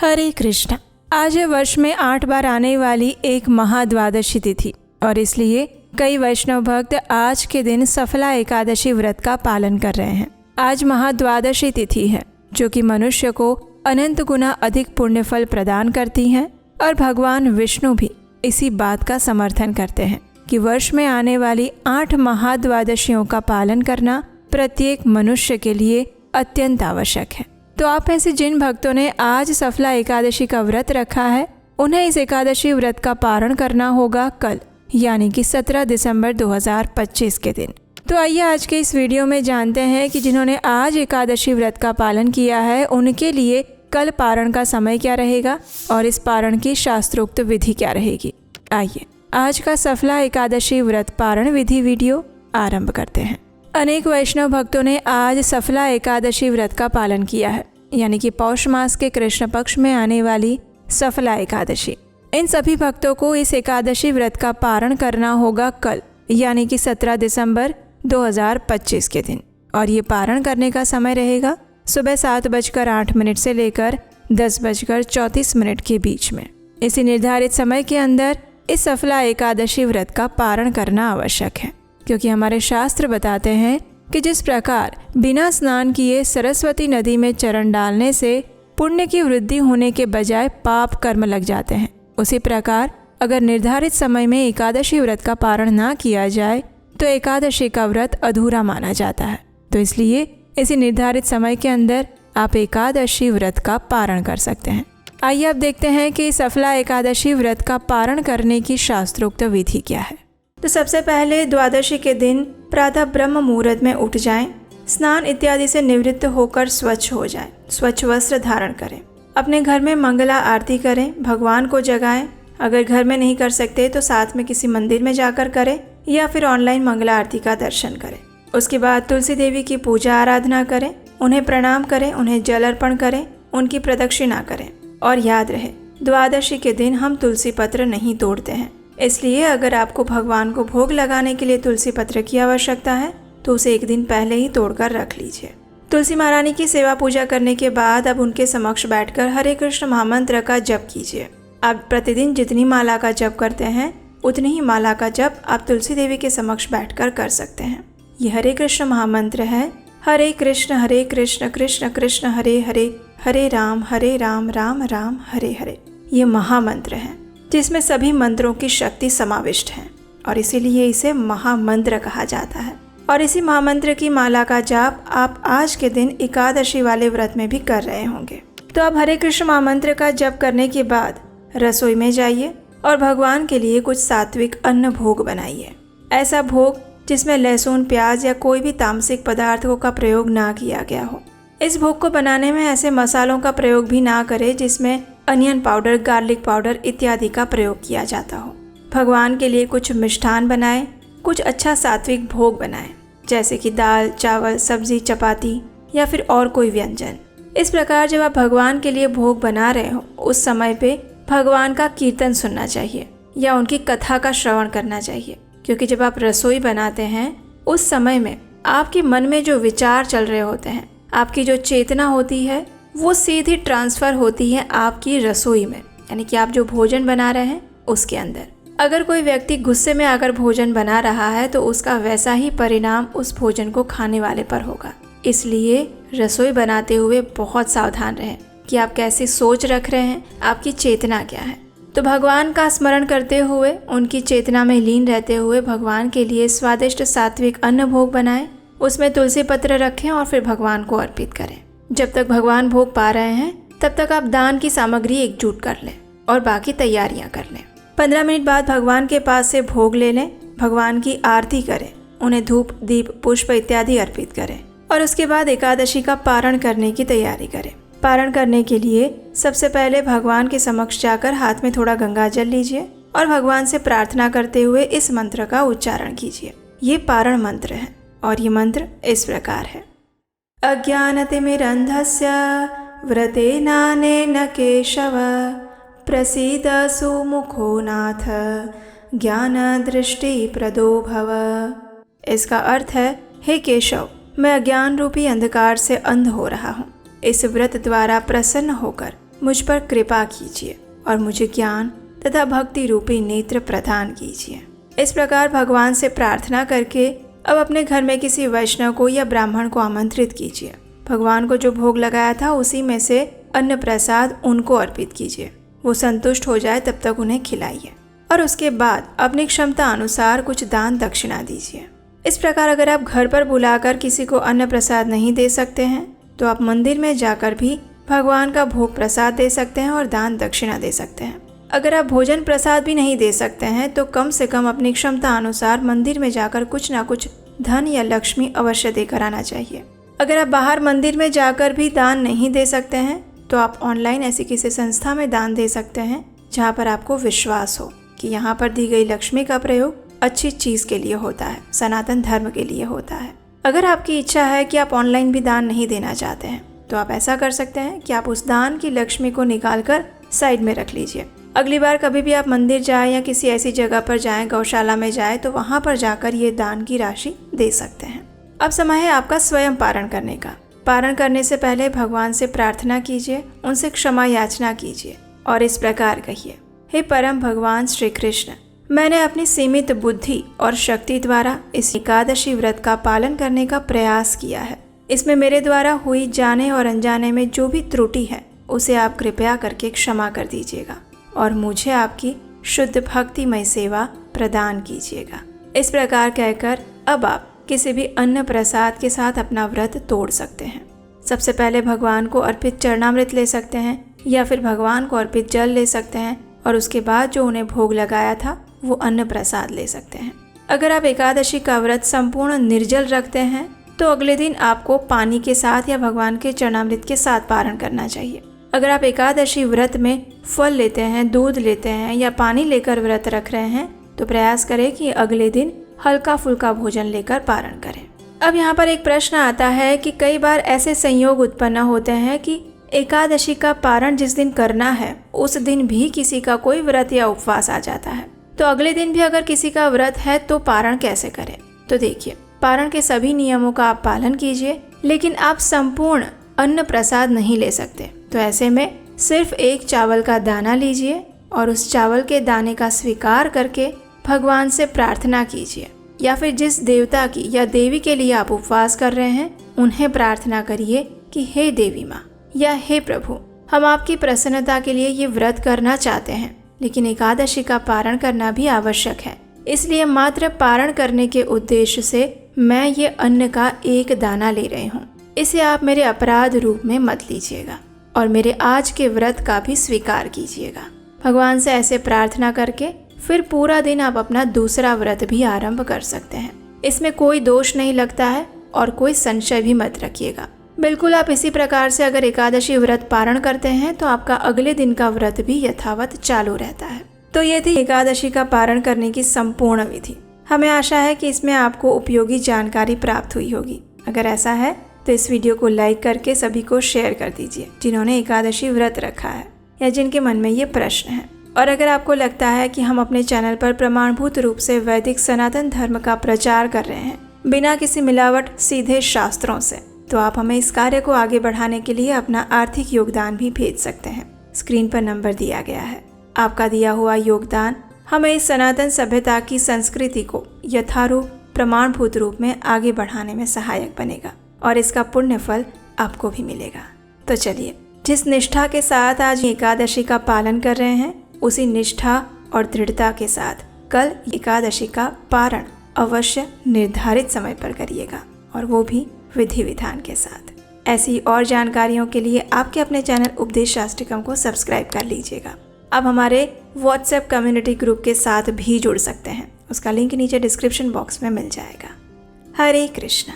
हरे कृष्णा। आज है वर्ष में 8 बार आने वाली एक महाद्वादशी तिथि और इसलिए कई वैष्णव भक्त आज के दिन सफला एकादशी व्रत का पालन कर रहे हैं। आज महाद्वादशी तिथि है जो कि मनुष्य को अनंत गुना अधिक पुण्य फल प्रदान करती है और भगवान विष्णु भी इसी बात का समर्थन करते हैं कि वर्ष में आने वाली 8 महाद्वादशियों का पालन करना प्रत्येक मनुष्य के लिए अत्यंत आवश्यक है। तो आप ऐसे जिन भक्तों ने आज सफला एकादशी का व्रत रखा है उन्हें इस एकादशी व्रत का पारण करना होगा कल यानी कि 17 दिसंबर 2025 के दिन। तो आइए आज के इस वीडियो में जानते हैं कि जिन्होंने आज एकादशी व्रत का पालन किया है उनके लिए कल पारण का समय क्या रहेगा और इस पारण की शास्त्रोक्त विधि क्या रहेगी। आइए आज का सफला एकादशी व्रत पारण विधि वीडियो आरंभ करते हैं। अनेक वैष्णव भक्तों ने आज सफला एकादशी व्रत का पालन किया है यानी कि पौष मास के कृष्ण पक्ष में आने वाली सफला एकादशी। इन सभी भक्तों को इस एकादशी व्रत का पारण करना होगा कल यानी कि 17 दिसंबर 2025 के दिन और ये पारण करने का समय रहेगा सुबह 7:08 से लेकर 10:34 के बीच में। इसी निर्धारित समय के अंदर इस सफला एकादशी व्रत का पारण करना आवश्यक है क्योंकि हमारे शास्त्र बताते हैं कि जिस प्रकार बिना स्नान किए सरस्वती नदी में चरण डालने से पुण्य की वृद्धि होने के बजाय पाप कर्म लग जाते हैं, उसी प्रकार अगर निर्धारित समय में एकादशी व्रत का पारण ना किया जाए तो एकादशी का व्रत अधूरा माना जाता है। तो इसलिए इसी निर्धारित समय के अंदर आप एकादशी व्रत का पारण कर सकते हैं। आइए अब देखते हैं कि सफला एकादशी व्रत का पारण करने की शास्त्रोक्त विधि क्या है। तो सबसे पहले द्वादशी के दिन प्रातः ब्रह्म मुहूर्त में उठ जाएं, स्नान इत्यादि से निवृत्त होकर स्वच्छ हो जाएं, स्वच्छ वस्त्र धारण करें, अपने घर में मंगला आरती करें, भगवान को जगाएं। अगर घर में नहीं कर सकते तो साथ में किसी मंदिर में जाकर करें या फिर ऑनलाइन मंगला आरती का दर्शन करें। उसके बाद तुलसी देवी की पूजा आराधना करें, उन्हें प्रणाम करें, उन्हें जल अर्पण करें, उनकी प्रदक्षिणा करें। और याद रहे द्वादशी के दिन हम तुलसी पत्र नहीं तोड़ते हैं, इसलिए अगर आपको भगवान को भोग लगाने के लिए तुलसी पत्र की आवश्यकता है तो उसे एक दिन पहले ही तोड़कर रख लीजिए। तुलसी महारानी की सेवा पूजा करने के बाद अब उनके समक्ष बैठकर हरे कृष्ण महामंत्र का जप कीजिए। आप प्रतिदिन जितनी माला का जप करते हैं उतनी ही माला का जप आप तुलसी देवी के समक्ष बैठकर कर सकते हैं। ये हरे कृष्ण महामंत्र है, हरे कृष्ण कृष्ण कृष्ण हरे हरे, हरे राम राम राम हरे हरे। ये महामंत्र है जिसमें सभी मंत्रों की शक्ति समाविष्ट है और इसीलिए इसे महामंत्र कहा जाता है। और इसी महामंत्र की माला का जाप आप आज के दिन एकादशी वाले व्रत में भी कर रहे होंगे। तो अब हरे कृष्ण महामंत्र का जप करने के बाद रसोई में जाइए और भगवान के लिए कुछ सात्विक अन्न भोग बनाइए। ऐसा भोग जिसमें लहसुन, प्याज या कोई भी तामसिक पदार्थों का प्रयोग ना किया गया हो। इस भोग को बनाने में ऐसे मसालों का प्रयोग भी ना करें जिसमें अनियन पाउडर, गार्लिक पाउडर इत्यादि का प्रयोग किया जाता हो। भगवान के लिए कुछ मिष्ठान बनाएं, कुछ अच्छा सात्विक भोग बनाएं जैसे कि दाल, चावल, सब्जी, चपाती या फिर और कोई व्यंजन। इस प्रकार जब आप भगवान के लिए भोग बना रहे हो उस समय पे भगवान का कीर्तन सुनना चाहिए या उनकी कथा का श्रवण करना चाहिए क्योंकि जब आप रसोई बनाते हैं उस समय में आपके मन में जो विचार चल रहे होते हैं, आपकी जो चेतना होती है वो सीधी ट्रांसफ़र होती है आपकी रसोई में यानी कि आप जो भोजन बना रहे हैं उसके अंदर। अगर कोई व्यक्ति गुस्से में आकर भोजन बना रहा है तो उसका वैसा ही परिणाम उस भोजन को खाने वाले पर होगा। इसलिए रसोई बनाते हुए बहुत सावधान रहें कि आप कैसी सोच रख रहे हैं, आपकी चेतना क्या है। तो भगवान का स्मरण करते हुए, उनकी चेतना में लीन रहते हुए भगवान के लिए स्वादिष्ट सात्विक अन्न भोग बनाएं, उसमें तुलसी पत्र रखें और फिर भगवान को अर्पित करें। जब तक भगवान भोग पा रहे हैं तब तक आप दान की सामग्री एकजुट कर लें और बाकी तैयारियां कर लें। 15 मिनट बाद भगवान के पास से भोग ले लें, भगवान की आरती करें, उन्हें धूप, दीप, पुष्प इत्यादि अर्पित करें और उसके बाद एकादशी का पारण करने की तैयारी करें। पारण करने के लिए सबसे पहले भगवान के समक्ष जाकर हाथ में थोड़ा गंगा जल लीजिए और भगवान से प्रार्थना करते हुए इस मंत्र का उच्चारण कीजिए। ये पारण मंत्र है और ये मंत्र इस प्रकार है। अज्ञानतिमिरन्धस्य व्रतेनानेन केशव प्रसीद सुमुखो नाथ ज्ञानदृष्टिप्रदो भव। इसका अर्थ है, हे केशव, मैं अज्ञान रूपी अंधकार से अंध हो रहा हूँ। इस व्रत द्वारा प्रसन्न होकर मुझ पर कृपा कीजिए और मुझे ज्ञान तथा भक्ति रूपी नेत्र प्रदान कीजिए। इस प्रकार भगवान से प्रार्थना करके अब अपने घर में किसी वैष्णव को या ब्राह्मण को आमंत्रित कीजिए। भगवान को जो भोग लगाया था उसी में से अन्न प्रसाद उनको अर्पित कीजिए। वो संतुष्ट हो जाए तब तक उन्हें खिलाइए और उसके बाद अपनी क्षमता अनुसार कुछ दान दक्षिणा दीजिए। इस प्रकार अगर आप घर पर बुलाकर किसी को अन्न प्रसाद नहीं दे सकते हैं तो आप मंदिर में जाकर भी भगवान का भोग प्रसाद दे सकते हैं और दान दक्षिणा दे सकते हैं। अगर आप भोजन प्रसाद भी नहीं दे सकते हैं तो कम से कम अपनी क्षमता अनुसार मंदिर में जाकर कुछ ना कुछ धन या लक्ष्मी अवश्य देकर आना चाहिए। अगर आप बाहर मंदिर में जाकर भी दान नहीं दे सकते हैं तो आप ऑनलाइन ऐसी किसी संस्था में दान दे सकते हैं जहाँ पर आपको विश्वास हो कि यहाँ पर दी गई लक्ष्मी का प्रयोग अच्छी चीज़ के लिए होता है, सनातन धर्म के लिए होता है। अगर आपकी इच्छा है कि आप ऑनलाइन भी दान नहीं देना चाहते हैं तो आप ऐसा कर सकते हैं कि आप उस दान की लक्ष्मी को निकाल कर साइड में रख लीजिए। अगली बार कभी भी आप मंदिर जाएं या किसी ऐसी जगह पर जाएं, गौशाला में जाएं, तो वहां पर जाकर ये दान की राशि दे सकते हैं। अब समय है आपका स्वयं पारण करने का। पारण करने से पहले भगवान से प्रार्थना कीजिए, उनसे क्षमा याचना कीजिए और इस प्रकार कहिए, हे परम भगवान श्री कृष्ण, मैंने अपनी सीमित बुद्धि और शक्ति द्वारा इस एकादशी व्रत का पालन करने का प्रयास किया है। इसमें मेरे द्वारा हुई जाने और अनजाने में जो भी त्रुटि है उसे आप कृपया करके क्षमा कर दीजिएगा और मुझे आपकी शुद्ध भक्तिमय सेवा प्रदान कीजिएगा। इस प्रकार कहकर अब आप किसी भी अन्न प्रसाद के साथ अपना व्रत तोड़ सकते हैं। सबसे पहले भगवान को अर्पित चरणामृत ले सकते हैं या फिर भगवान को अर्पित जल ले सकते हैं और उसके बाद जो उन्हें भोग लगाया था वो अन्न प्रसाद ले सकते हैं। अगर आप एकादशी का व्रत संपूर्ण निर्जल रखते हैं तो अगले दिन आपको पानी के साथ या भगवान के चरणामृत के साथ पारण करना चाहिए। अगर आप एकादशी व्रत में फल लेते हैं, दूध लेते हैं या पानी लेकर व्रत रख रहे हैं तो प्रयास करें कि अगले दिन हल्का फुल्का भोजन लेकर पारण करें। अब यहाँ पर एक प्रश्न आता है कि कई बार ऐसे संयोग उत्पन्न होते हैं कि एकादशी का पारण जिस दिन करना है उस दिन भी किसी का कोई व्रत या उपवास आ जाता है, तो अगले दिन भी अगर किसी का व्रत है तो पारण कैसे करें। तो देखिए, पारण के सभी नियमों का आप पालन कीजिए, लेकिन आप संपूर्ण अन्न प्रसाद नहीं ले सकते। तो ऐसे में सिर्फ एक चावल का दाना लीजिए और उस चावल के दाने का स्वीकार करके भगवान से प्रार्थना कीजिए, या फिर जिस देवता की या देवी के लिए आप उपवास कर रहे हैं उन्हें प्रार्थना करिए कि हे देवी माँ या हे प्रभु, हम आपकी प्रसन्नता के लिए ये व्रत करना चाहते हैं, लेकिन एकादशी का पारण करना भी आवश्यक है, इसलिए मात्र पारण करने के उद्देश्य से मैं ये अन्न का एक दाना ले रही हूँ। इसे आप मेरे अपराध रूप में मत लीजिएगा और मेरे आज के व्रत का भी स्वीकार कीजिएगा। भगवान से ऐसे प्रार्थना करके फिर पूरा दिन आप अपना दूसरा व्रत भी आरंभ कर सकते हैं। इसमें कोई दोष नहीं लगता है और कोई संशय भी मत रखिएगा। बिल्कुल आप इसी प्रकार से अगर एकादशी व्रत पारण करते हैं तो आपका अगले दिन का व्रत भी यथावत चालू रहता है। तो ये थी एकादशी का पारण करने की संपूर्ण विधि। हमें आशा है कि इसमें आपको उपयोगी जानकारी प्राप्त हुई होगी। अगर ऐसा है तो इस वीडियो को लाइक करके सभी को शेयर कर दीजिए जिन्होंने एकादशी व्रत रखा है या जिनके मन में ये प्रश्न है। और अगर आपको लगता है कि हम अपने चैनल पर प्रमाणभूत रूप से वैदिक सनातन धर्म का प्रचार कर रहे हैं बिना किसी मिलावट, सीधे शास्त्रों से, तो आप हमें इस कार्य को आगे बढ़ाने के लिए अपना आर्थिक योगदान भी भेज सकते हैं। स्क्रीन पर नंबर दिया गया है। आपका दिया हुआ योगदान हमें इस सनातन सभ्यता की संस्कृति को यथारूप प्रमाणभूत रूप में आगे बढ़ाने में सहायक बनेगा और इसका पुण्य फल आपको भी मिलेगा। तो चलिए, जिस निष्ठा के साथ आज एकादशी का पालन कर रहे हैं उसी निष्ठा और दृढ़ता के साथ कल एकादशी का पारण अवश्य निर्धारित समय पर करिएगा और वो भी विधि विधान के साथ। ऐसी और जानकारियों के लिए आपके अपने चैनल उपदेश शास्त्रिकम को सब्सक्राइब कर लीजिएगा। आप हमारे व्हाट्सएप कम्युनिटी ग्रुप के साथ भी जुड़ सकते हैं। उसका लिंक नीचे डिस्क्रिप्शन बॉक्स में मिल जाएगा। हरे कृष्णा।